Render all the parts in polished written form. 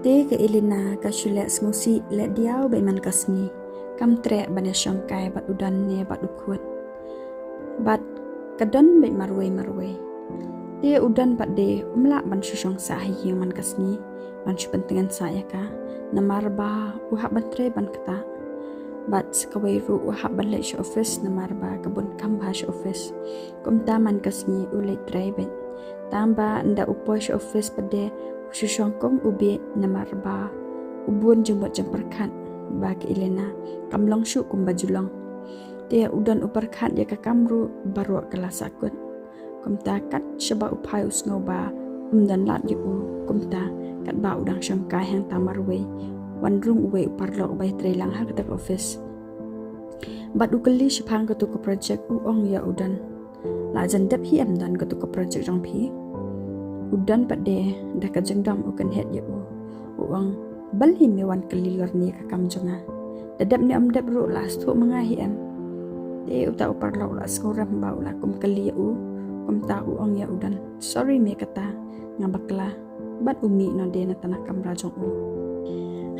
ke ilina ka shulek smusi le diau be man kasni kam tre bane shangkai bat udan ne bat ukut bat kadon be marwe dia udan bat de umla ban shushong sa hi man kasni ban pentingan saya ka namar ba uhab ban tre ban kata bat skawai ru uhab ban le office namar ba kabun kam hash office kum taman kasni ule tre ben tamba nda upoy office pade shushongkom ubi namar ba ubun jumbat jamperkat ba ke ilena kamlong shu kum bajulong dia udan uperkat dia ka kamru baru kelas akut kumta kat shaba upai usngo ba dan lat yu kumta kat ba udang shangkai hang tamarwe wanrung uwe uparlok bai trelang ha kat office bat ukeli shapang katu ko project uong ya udan la jandap hi am dan katu ko project jong phi udan pade da ka jengdam ukan het ya uang balhi mewan kelilar ni ka kamjonga dadap ni amdap ru las thu mangahi am te uta uparlok la skoram ba ula kum keli kum ta uong ya udan sorry me kata ngabakla bat umi no de na tanah kamra jong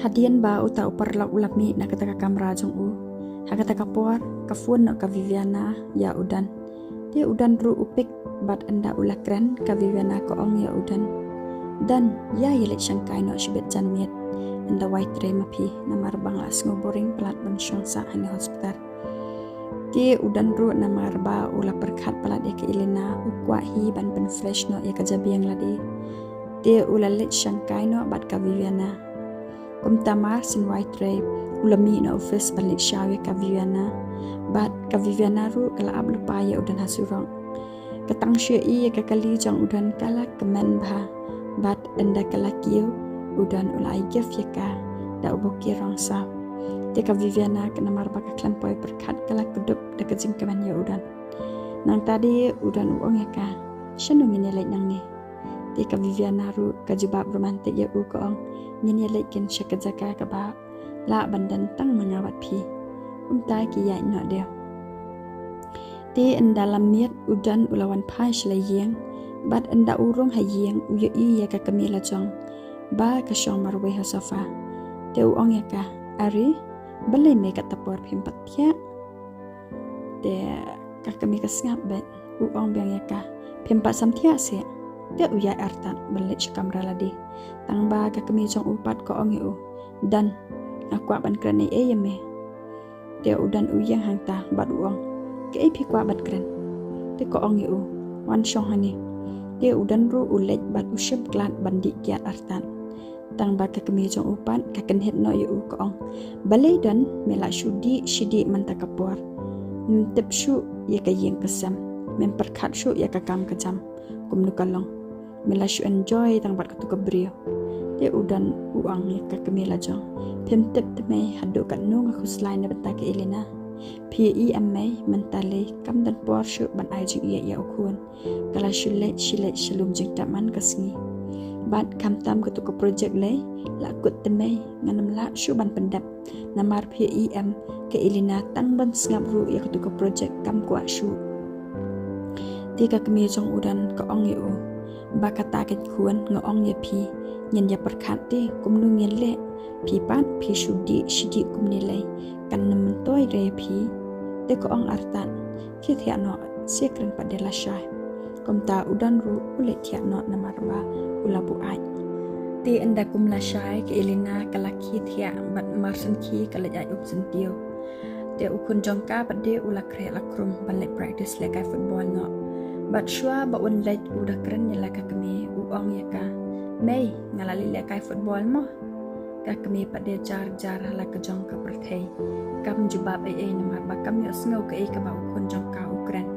hadian ba uta uparlok ulami na kata ka kamra jong hakata kapor kafun no ka Viviana ya udan dia udan ru upik bat anda ulakran ka Viviana ko ong ya udan dan ya yelek shangkai no shibet janmiet anda white tray mapi namar banglas ngoboring pelat ban shongsa ane hospital dia udan ru namar ba ula perkat pelat ya ke ilena ukwa hi ban pen fresh no ya kajabi yang ladi dia ula let shangkai no bat ka Viviana kum tamar sin white tray ulami no office balik syawe ka Viviana bat ka Viviana ru kala ab lupa ya udan hasurong katang syai ya kakali jang udan kala kemen bah bat enda kala kiu udan ulai gift ya ka da uboki rong sa te ka Viviana kena marba ka klampoi perkat kala keduk da kejing kemen ya udan nang tadi udan uong ya ka syanu minelek nang ni te ka Viviana ru ka jubab romantik ya ko ong minelek ken syakazaka ka ba la bandan tang mangawat phi umta ki ya no de ti dalam miat udan ulawan pai shlayeng bat enda urung hayeng uya iya ka kamila jong ba ka shong marwe hasafa te uong ya ka ari balai me ka tapor phimpat ya te ka kami ka ngap bet uong biang ya ka phimpat samthia se te uya arta balai kamra ladi tang ba ka kami jong upat ko ong yu dan aku aban krane me te udan uyang hangta bat uong ke ipi kwa bat kren te ko ong yu wan shong hani te udan ru ulet bat usyep klat bandi kiat artan tang ba ka kemi jong upat ka ken het no yu ko ong balai dan mela shudi shidi mantakapor tep shu ye ka yeng kesam mem perkat shu ya ka kam kejam kum nu kalong mela shu enjoy tang bat ka tu kabrio te udan uang ya ka kemi la jong pem tep me hadu ka nu ka khuslai na bata ke elena PE amai mentale kam dan Porsche ban ajing iya ya ukun kala shilet shalum jing taman kasngi bat kam tam ko project le la kut teme nganam la shu ban pendap namar PEM ke ilina tang ban ngap ru ya ko project kam kwa shu tika kemi jong udan ko ong yu ba kata ke kuan ngong ya pi nyen ya perkat te kum nu nyen le pi pat pi shudi shidi kum nilai kan nementoi repi te ko ong artan ki thia no sekren padela shai komta udan ru ule thia no namarwa ulabu ai ti enda kum la shai ke elina kalaki thia bat marsan ki kala ai up sentio te ukun jongka pade ula kre la krum balai practice le kai football no bat shwa ba un lait uda kren ya la ka kami u ong ya ka mei ngalali le kai football mo ka kami pade jar hala ka jong ka perthei kam jubab ai namar ba kam yo sngo ka ka ba ukun jong ka ukran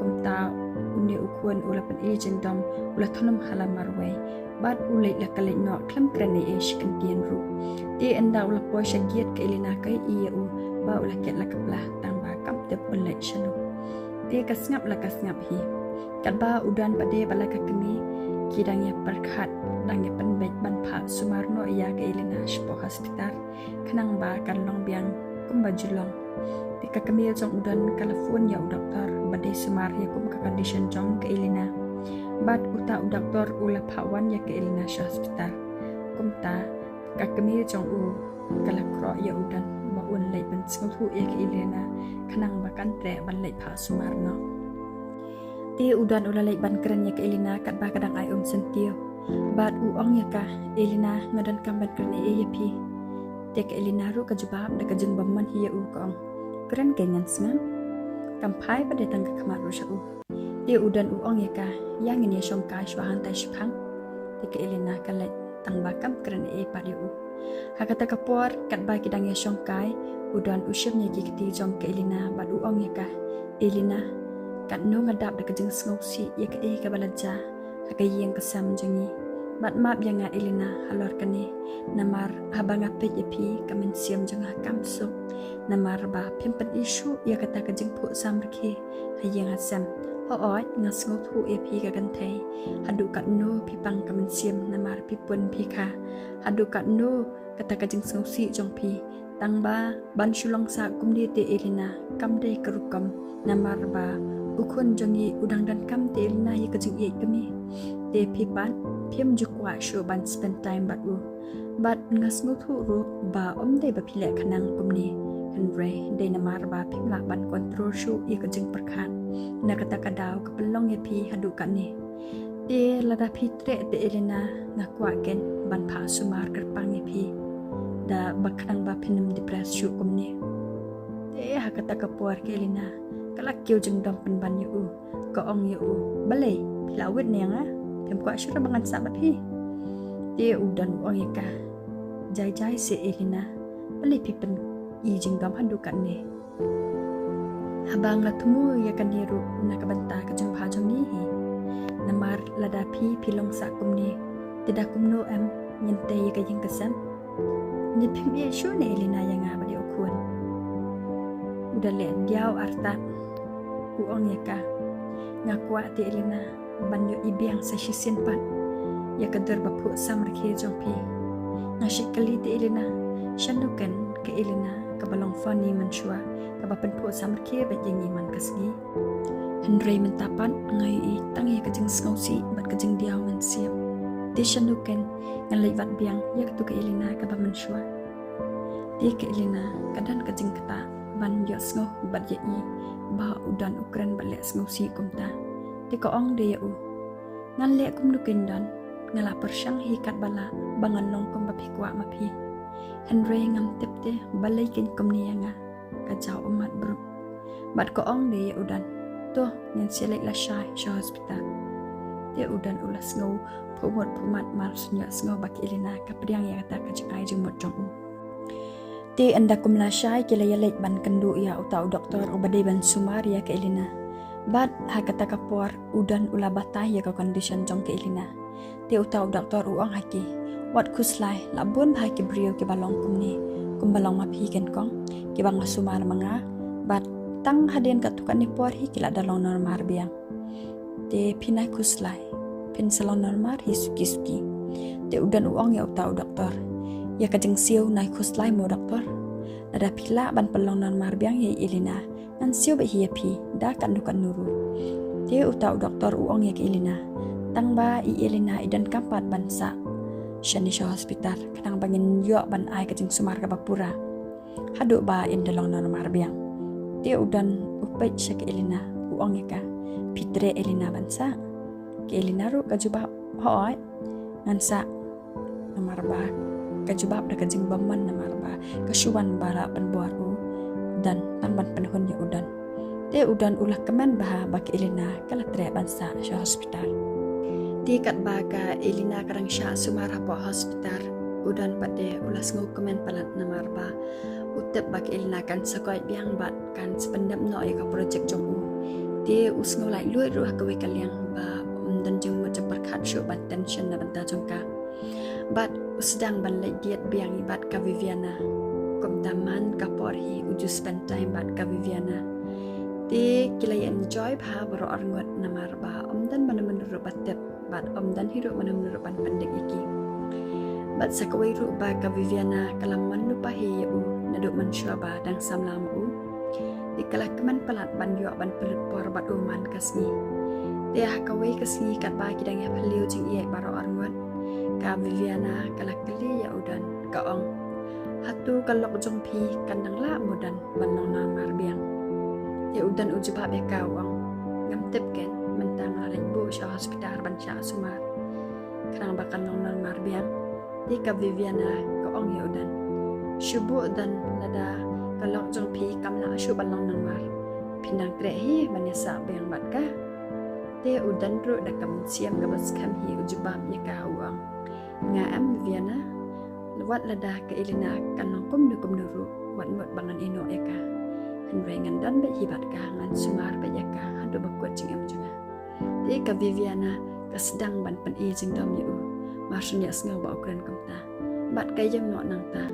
kumta unni ukun ula pen agent dom ula thonum hala marwe bat ulai la kale no klam krane e shkan tien ru ti enda ula po shagiet ka ilina kai i u ba ula ket la kapla tang ba kam te ulai shanu ti ka snap hi kat ba udan pade bala ka kami kidang ya perkhat dang ya penbek ban pha sumarno ya ke ilina spo hospital kanang ba kan long biang kumba julong tika kami jong udan California doktor bade sumar ya kum ka condition jong ke ilina bat uta doktor ula phawan ya ke ilina hospital kumta kakami jong u kalak kro ya udan ba un lei ban sngau thu ya ke ilena khanang ba kan tre ban lei pha sumar no ti udan ula lei ban kren ya ke ilena kat ba kadang ai sentio bat u ong ya ka ilena ngadan kam ban kren e ya pi te ke ilena ru ka jubab da ka jeng bamman hi ya u kong kren ke nyan snga kam phai ba de tang ka khama ru sha u ti udan u ong ya ka yang ni shom ka shwa han tai shphang te ke ilena ka lei tang ba kam kren e pa ya u hakata kapor kat ba kidang ya shong kai udan usyam nya kiti jom ke ilina bat u ong ya ka ilina kat no ngadap da kajeng sngo si ya ke ka balaja hakayeng kesam jengi bat map yang nga ilina halor kani namar habanga pe ya pi kamen siam jeng hakam so namar ba pimpan isu ya kata kajeng pu samrke hayeng hasam ho oi nga sngo thu e pi ka kan thai hadu kat no pi pang kamen siam namar pi pun pi kha hadu kat no kata kajeng sngo si jong pi tang ba ban shulong sa kumdi te elina kam de karukam namar ba ukun jongi udang dan kam te elina ye kajeng ye kami te pi pan phim jukwa shu ban spend time bat u bat ngas ngu thu ru ba de ba phile khanang kumni hanre de namar ba phim la ban control shu ye kajeng perkhan na kata kadaw kapelong ye pi hadu kan ni te lada pi tre te elina ngakwa ken ban pha sumar kerpang ye pi da bakhrang ba phinam depress shu kumni te hakata kapuar ke elina kalak keu jeng dom pen ban yu ko ong yu bale pilawit ne nga phem kwa shura bangan sa ba phi te udan ong ye ka jai jai se elina bale pi pen i jeng dom handu kan ne habang la thumu ya kan ni ru na ka banta ka jong pha jong ni hi namar lada pi pilong sa kumni tidak kumno am nyente ye ka jeng kasam ni phim ye shu ne elina yang nga ba de okun udah le diaw arta u ong ye ka ngakwa te elina ban yo ibiang sa shisin pat ya kadar ba phu samar khe jong pi ngashi kali te elina shandukan ke elina ka balong fani manshua ka ba pen phu samar khe ba jengi man kasgi henry mentapan ngai i tang ye ka jeng snausi bat ka jeng diaw man siam te shandukan ngalai wat biang ya tu ke elina ka ba manshua te ke elina kadan ka jeng kata ban yo sngo bat ye i ba udan ukran balek sngo si kumta te ko ong de ya u ngan le kum nukin dan ngala persyang hi kat bala bangan long kum ba phikwa ma phi henry ngam tepte balai kin kum ni nga ka jaw umat bru bat ko ong de ya udan to nyen selek la shai sha hospital te udan ulas ngo phomot phumat mar sunya sngo ba kilina ka priang ya kata ka jangai jumot jong u te anda kumla shai kila yalek ban kandu ya utau doktor ubade ban sumar ya ke elina bat hakata kapor udan ula batah ya ka condition jong ke elina te utau doktor uang haki wat kuslai labun bhai ke brio ke balong kumni kumbalong ma phi ken kong ke bang sumar manga bat tang haden ka tukan ni por hi kila dalong normal biang te pinai kuslai pin salon normal hi suki suki te udan uang ya utau doktor ya kajeng siu nai kuslai mo doktor ada pila ban pelong non marbiang ye ilina nan siu be hi pi da kan dukan nuru te utau doktor uong ye ilina tang ba i ilina idan kampat bansa shani sha hospital kadang bangin yo ban ai kajeng sumar ka bapura hadu ba in dalong non marbiang te udan upai sha ke ilina uong ye ka pitre ilina bansa ke ilina ru kajuba hoy ngansa nomor ba kajubab da kajing baman namar ba kasuwan bara penbuaru dan tanban penhun ya udan te udan ulah keman bah bak elina kala tre bansa sha hospital ti kat ba ka elina karang sha sumara po hospital udan pade ulas ngau keman palat namar ba utep bak elina kan sakoi biang bat kan sependam no ya ka project jong u te usngau lai luai ruah ka we kaliang ba dan jeng macam berkat shu ban tension na banta jongka bat sedang balai diet biang ibat ka Viviana kum taman kapor hi uju spend time bat ka Viviana ti kila enjoy bha baro arngot namar ba omdan manamen ru batep bat omdan hiru manamen ru pan pendek iki bat sakawai ru ba ka Viviana kalaman lupa hi u naduk mansua ba dang samlam u ti kala keman pelat ban yo ban pelut por bat uman kasni ti hakawai kasni kat ba kidang ya phaliu jing ie baro arngot ka Viviana kala kali ya udan kaong hatu kalok jong pi kandang la mudan banong na marbiang dia udan ujubab e kawang ngam tip ken mentang laring bu sha hospital ban sha sumar kanang bakan nong nan marbiang di ka Viviana kaong ya udan shubu dan nada kalok jong pi kamla shu banong nan mar pinang tre hi manyasa beng bat ka dia udan ru dakam siam gabas kam hi ujubab ya kawang nga am Viviana lewat lada ke ilina kanong kum nuru wat mot bangan ino eka hanrengan dan be hibat ka ngan sumar be yaka hadu bakut jing am junga de ka Viviana ka sedang ban pen i jing dom yu marsun ya sngaw ba ukran kamta bat ka jam no nang ta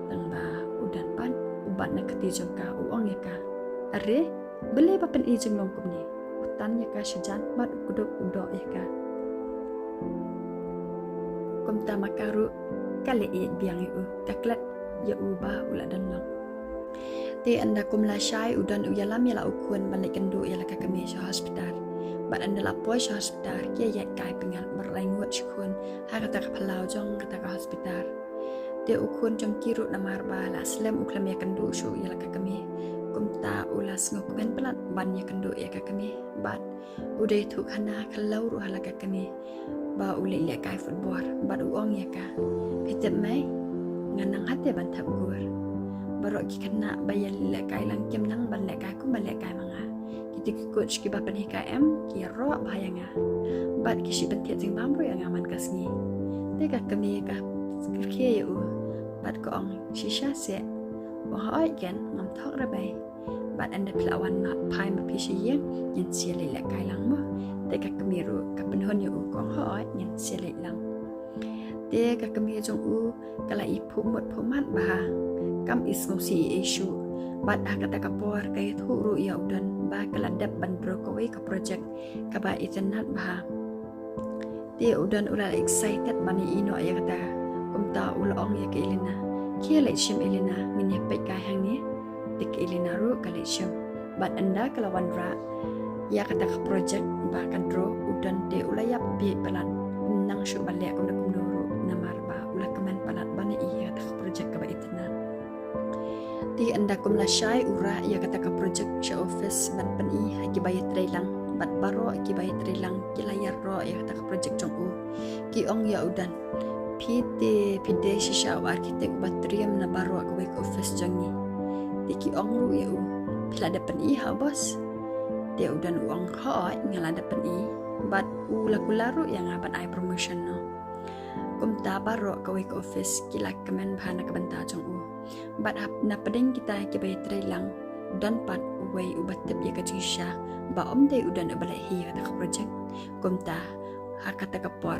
tang ba udan pan ubat na kati jong ka uong yaka are bele ba pen i jing long kum ni utan yaka sejan bat ukuduk udo yaka kamta makaru kali biang yu kaklat ya uba ula dan long te anda kumla syai udan uyalam yala ukun balik kendu yala ka kami sha hospital bat anda la poi sha hospital kia ya kai pengal berlaingut shkun ha kata ka palau jong kata ka hospital te ukun jong kirut namar ba la slam uklam ya kendu shu yala ka kami kumta ulas ngokumen pelat ban ya kendu ya ka kami bat udai thuk hana kalau ru hala ka kami ba ule le kai football bat uong ya ka pitep mai nganang hate ban thap gur barok ki kena bayal le kai lang kem nang ban le kai ku ban le kai manga kita coach ki ba pan HKM ki ro bayanga bat ki shi ban tiat jing bam ro yang aman kasni te ka kami ka ke yu bat ko ong shisha se wa ai ken ngam thok ra bai bat anda pelawan ma pai ma pi shi yen yen sia le kai lang mo te ka kami ru ka pen hon yu ko ai yen sia le lang te ka kami jong u kala i phu mot phu mat ba kam is no si issue bat kata kapor kay thu ru ya udan ba kala dap ban bro ko ka project ka ba itanat ba te udan ula excited bani ino ya kata kumta ulong ya ke ilina kia le shim ilina ngin pe ka hang ni te ke ilina ru kala shim bat anda kala wan ra ya kata ka project ba kan ro udan te ula ya bi pelan nang shu bale ko na kumno namar ba ula kaman palat bani iya kata ka project ka ba itanat di anda kumla syai ura ya kata ka project sha office ban pen i ha ki bayat trailang bat baro ki bayat trailang ki layar ro ya kata ka project jong u ki ong ya udan pide shisha arkitek batriam na baro ka wek office jong ni di ki ong ru ya u pila da pen i ha bos dia udan uang ha ngala da pen i bat u lakularu yang aban ai promotion no kumta baro ka wek office ki lak kemen bhana ka banta jong u bat na pedeng kita ke bay trailang dan pat way ubat tip ya kajisha ba de udan bala hi kata ka project kumta ha kata ka por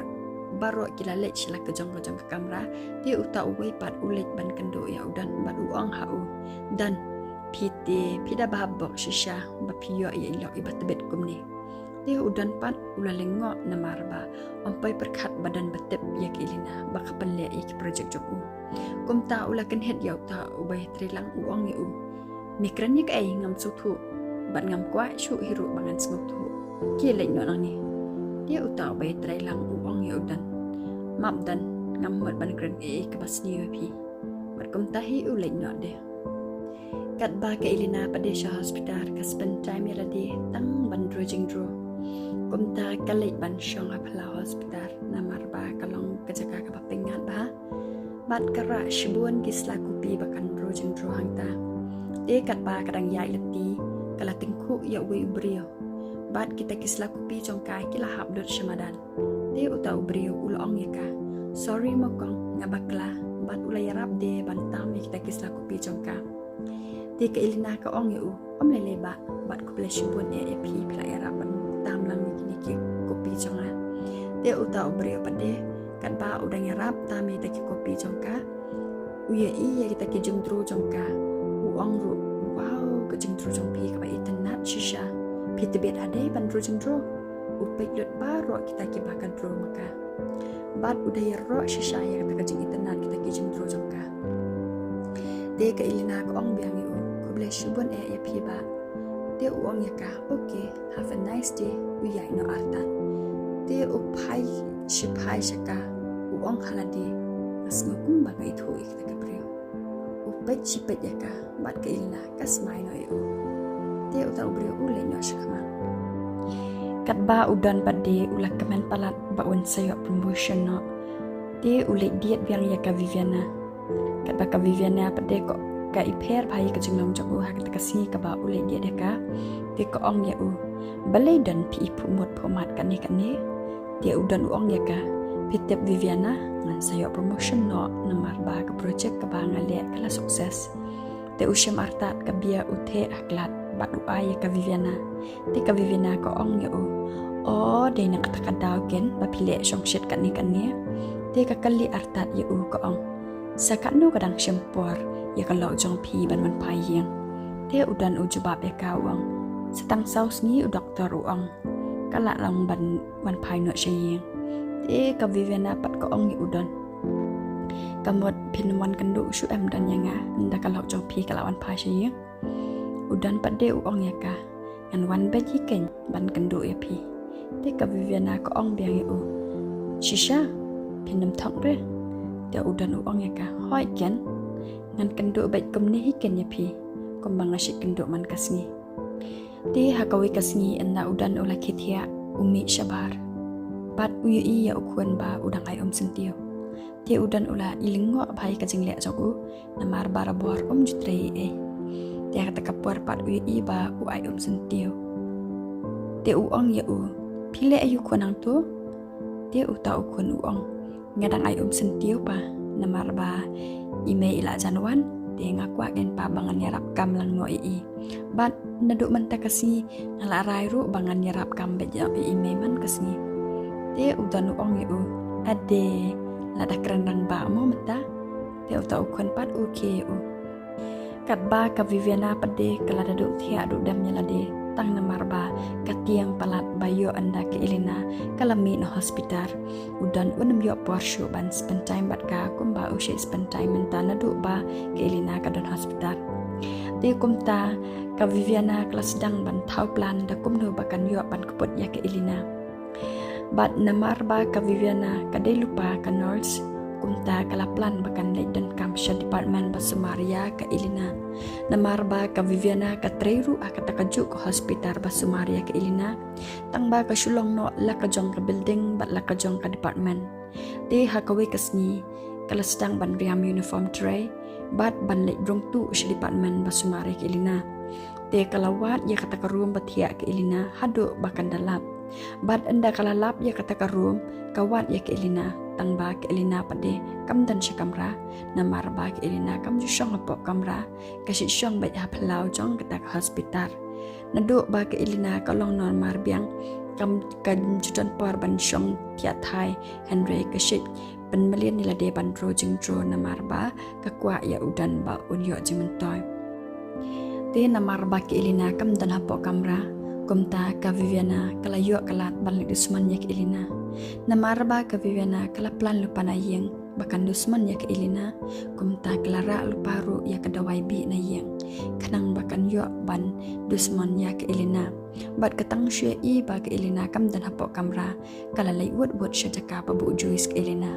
baro kilale sila ke jong ka kamera dia uta way pat ulit ban kendo ya udan bat uang hau dan pida babok shisha ba piyo ya ilo ibat bet kumni dia udan pat ulalengo na marba ompai perkat badan betep ya kilina ba kapalle ya ki project joku kumta ulakan het yaw ta ubay trilang uong yu mikran yak ay ngam suthu bat ngam kwa shu hiru bangan smuk thu ki lek no nang ni dia uta ubay trilang uong yu dan map dan ngam mat ban kran e ka bas ni pi bat kumta hi u lek no de kat ba ka ilina padesha hospital ka spend time ya di tang ban drojing dro kumta kalek ban shong apla hospital namar ba kalong kajaka ka papengat ba bat kara shibuan kisla kupi bakan rojeng drohang ta te kat ba kadang yai leti kala tingku ya we ubrio bat kita kisla kupi jongkai kila habdut shamadan te uta ubrio ulong yaka sorry mokong ngabakla bat ulay rap de bantam kita kisla kupi jongka te ka ilina ka ong yu lele ba bat kuple shibuan e pi pila era ban tam lang ni ki kupi jonga te uta ubrio pade kan ba udang yarap tami ta ki kopi jongka uya iya kita ki jungtru jongka uang ru wow ke jungtru jongpi ka ba itanat shisha pitbet ade ban ru jungtru upek lut baro kita ki bakan dro maka bat udah yaro shisha ya kita jing itanat kita ki jungtru jongka de ka ilina ka ong biang yu ko ble shubon e ya pi ba de uang ya ka okay have a nice day uya ino artan de upai shipai shaka uong haladi ngukum ba kai thu ik ka brio upet chipet ya ka bat ka ilna kas mai no eu te uta brio ule no shakma kat ba udan pade ulak kemen palat ba un sayo promotion no te ule diet biang ya ka Viviana kat ba ka Viviana pade ko ka iper bhai ka jinglom jago ha ka si ka ba ule diet ya ka te ko ong ya u balai dan pi pumot phomat kan ni te udan ong ya ka pitep Viviana ngan sayo promotion no namar ba ka project ka ba ngale kala sukses te usyam artat ka bia uthe aklat bat uai ka Viviana te ka Viviana ko ong ya o de nak takadaw ken ba pile song shit kan ni te ka kali artat ya ko ong sakano kadang syempor ya kalau jong pi ban man pai yang te udan jubab ya ka wang setang saus ni doktor ong kala lang ban man pai no syeng te ka Viviana pat ko ong udan kamot pinwan kendu syu em dan yanga nda kalau jong pi kalawan pai syeng udan pat de ong ya ka ngan wan bet yiken ban kendu ya pi te ka Viviana ko ong biang yu shisha pinam thong re te udan ong ya ka hoi ken ngan kendu bet kum ni hiken ya pi kom bang asyik kendu man kasngi te hakawi kasngi enna udan ula khithia umi shabar bat uyi ya ukhuan ba udang ai sentio te udan ula ilingo bhai ka jingle jogu namar barabor jutre te kata kapur pat uyi ba u ai sentio te ong ya pile ayu kunang tu te uta ukun ong ngadang ai sentio pa namar ba email ila janwan te ngakwa gen pa bangan yarap kam lang no bat naduk man takasi ngala rai ru bangan yarap kam be email man kasni te udan ong yu ade lada kerandang ba mo mata te uta ukun pat uke kat ba ka Viviana pade kala dadu thia du dam nyalade tang namar ba katiang palat bayo anda ke Elena kalami no hospital udan unam yo porshu ban spend time bat ka kumba ushe spend time menta nadu ba ke Elena ka don hospital te kumta ka Viviana kelas sedang ban thau plan da kumno bakan yo ban kuput ya ke Elena bat namar ba ka Viviana kadai lupa ka nurse kumta kala plan bakan dan kamsha department ba Sumaria ka Elena namar ba ka Viviana ka treru akata kaju ko hospital ba Sumaria ka Elena tang ba ka sulong no la ka jong ka building bat la ka jong ka department te hakawe kasni kala sedang ban riam uniform tray bat ban le drong tu si department ba Sumaria ka Elena te kalawat ya kata ka room batia ka Elena hado bakan dalap bat anda kala lap ya kata ka room kawat ya ka Elena tang ba ke Elena pade kam dan si kamra namar ba ke Elena kam ju syong apo kamra kasi syong ba ya phalau jong kita ke hospital nadu ba ke Elena kalong non mar biang kam kan jutan par ban syong tia thai Henry kasi pen melian nila de ban dro jing dro namar ba ka kwa ya udan ba unyo jing mentoy te namar ba ke Elena kam dan apo kamra kumta ka Viviana kala yo kalat balik dusman ya ke Elena namar ba ka Viviana kala plan lupa na yeng bakan dusman ya ke Elena kumta klara lupa ru ya ke dawai bi na yeng kanang bakan yo ban dusman ya ke Elena bat katang syai ba ke Elena kam dan hapok kamra kala lai wot sya jaka pa bu Joyce ke Elena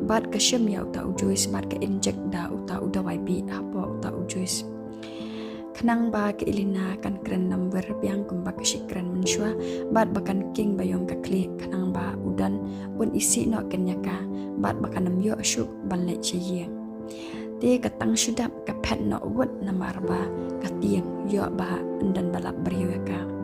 bat ka syam ya uta Joyce bat ka inject da uta dawai bi hapok uta Joyce kanang ba ke Elena kan keren number biang kumba ka shikran mensyua bat bakan king bayong ka klik kanang ba udan un isi no kenya ka bat bakan namyo asyuk balai chayeng te katang syudap ka pet no wot namar ba ka tiang yo ba undan balap beriyo ka